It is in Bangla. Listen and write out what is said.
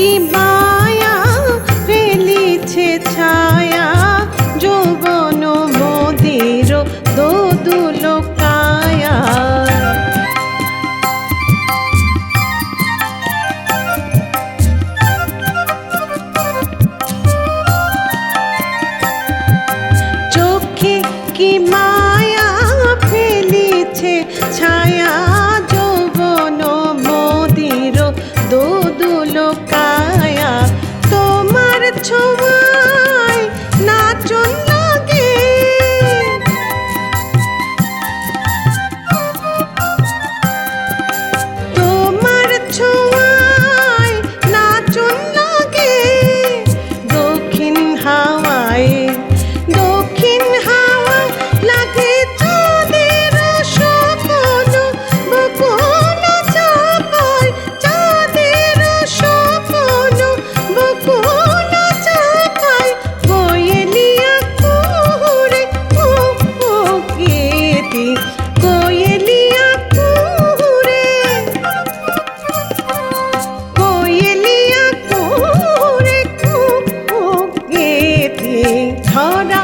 কি মায়া ফেলিছে ছায়া যৌবন মোদের দোদুল কায়া। চোখে কি মায়া ফেলিছে ছায়া যৌবন মোদের দোদুল কায়া। তোমার ছোঁয়ায় নাচন লাগে তোমার ছোঁয়ায় নাচন লাগে দক্ষিণ হাওয়ায় দক্ষিণ হাওয়া লাগে চাঁদের স্বপ্ন বকুল চাপায় চাঁদের স্বপ্ন বকুল চাপায়। কোয়েলিয়া কুহুরে কুহুকেতি কোয়েলিয়া কুহুরে কোয়েলিয়া কুহুরে কুহুকেতি ধরা